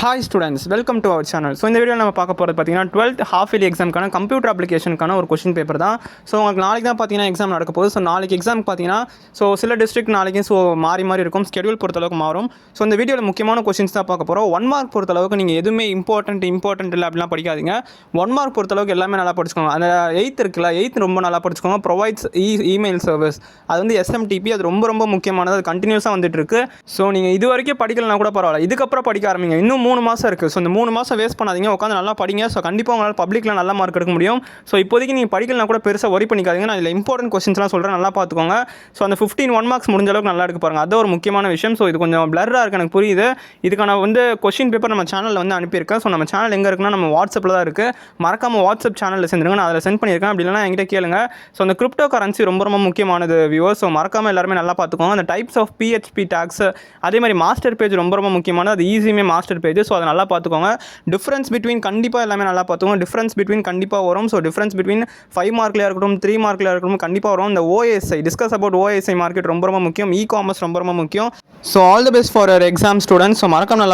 Hi students, welcome to our channel. So இந்த வீடியோவில் நம்ம பார்க்க போகிறது பார்த்தீங்கன்னா 12th ஹாஃப் இயர்லி எக்ஸாமுக்கான கம்ப்யூட்டர் அப்ளிகேஷனுக்கான ஒரு கொஸ்டின் பேப்பர் தான். ஸோ உங்களுக்கு நாளைக்கு தான் பார்த்தீங்கன்னா எக்ஸாம் நடக்க போகுது. ஸோ நாளைக்கு எக்ஸாமுக்கு பார்த்தீங்கன்னா சில டிஸ்ட்ரிக்ட் நாளைக்கு மாறி இருக்கும், ஸ்கெடியூல் பொறுத்தளவுக்கு மாறும். ஸோ இந்த வீடியோவில் முக்கியமான கொஸ்டின்ஸ் தான் பார்க்க போகிறோம். 1 மார்க் பொறுத்தளவுக்கு நீங்கள் எதுவுமே இம்பார்ட்டன்ட் இல்லை அப்படிலாம் படிக்காதீங்க. 1 மார்க் பொறுத்தளவுக்கு எல்லாமே நல்லா படிச்சுக்கோங்க. அந்த 8th இருக்குல்ல, 8th ரொம்ப நல்லா படிச்சுக்கோங்க. ப்ரொவைட்ஸ் இமெயில் சர்வீஸ், அது வந்து SMTP, அது ரொம்ப முக்கியமானது. அது கண்டினியூஸாக வந்துட்டு இருக்கு. ஸோ நீங்கள் இது வரைக்கும் படிக்கலனா கூட பரவாயில்ல, இதுக்கப்புறம் படிக்க ஆரம்பிங்க. இன்னும் 3 மாதம் இருக்குது. ஸோ இந்த 3 மாதம் வேஸ்ட் பண்ணாதீங்க, உட்காந்து நல்லா படிங்க. ஸோ கண்டிப்பாக உங்களால் பப்ளிக்கில் நல்ல மார்க் எடுக்க முடியும். ஸோ இப்போதைக்கு நீங்கள் படிக்கலாம் கூட பெருசாக ஒரி பண்ணிக்காதீங்க. நான் இதில் இம்பார்ட்டன்ட் கொஸ்டின்ஸ்லாம் சொல்கிறேன், நல்லா பார்த்துக்கோங்க. ஸோ அந்த 15 1 மார்க்ஸ் முடிஞ்ச அளவுக்கு நல்லா எடுக்க பாருங்கள். அது ஒரு முக்கியமான விஷயம். ஸோ இது கொஞ்சம் பிளர்ராக இருக்குது, எனக்கு புரியுது. இதுக்கான கொஸ்டின் பேப்பர் நம்ம சேனலில் அனுப்பியிருக்கேன். ஸோ நம்ம சேனல் எங்கே இருக்குன்னா நம்ம வாட்ஸ்அப்பில் தான் இருக்குது. மறக்காமல் வாட்ஸ்அப் சேனலில் சேர்ந்துருங்க, நான் அதில் சென்ட் பண்ணியிருக்கேன். அப்படி இல்லைனா என்கிட்ட கேளுங்க. ஸோ அந்த கிரிப்டோ கரன்சி ரொம்ப முக்கியமானது வியூவர்ஸ். ஸோ மறக்காமல் எல்லாருமே நல்லா பார்த்துக்கோங்க. அந்த டைப்ஸ் ஆஃப் PHP டேக்ஸ், அதே மாதிரி மாஸ்டர் பேஜ் ரொம்ப முக்கியமானது. அது ஈஸியுமே மாஸ்டர் பேஜ். ஸோ அதை நல்லா பார்த்துக்கோங்க. டிஃப்ரென்ஸ் பிட்வீன் கண்டிப்பாக எல்லாமே நல்லா பார்த்துக்கோங்க. டிஃப்ரென்ஸ் பிட்வீன் கண்டிப்பாக வரும். ஸோ டிஃப்ரென்ஸ் பிட்வீன் 5 மார்க்லையாக இருக்கட்டும், 3 மார்க்லையாக இருக்கட்டும், கண்டிப்பாக வரும். இந்த OSI, discuss about OSI market ரொம்ப முக்கியம். இ காமர்ஸ் ரொம்ப முக்கியம். So all the best for your exam students. So மறக்காம நல்லா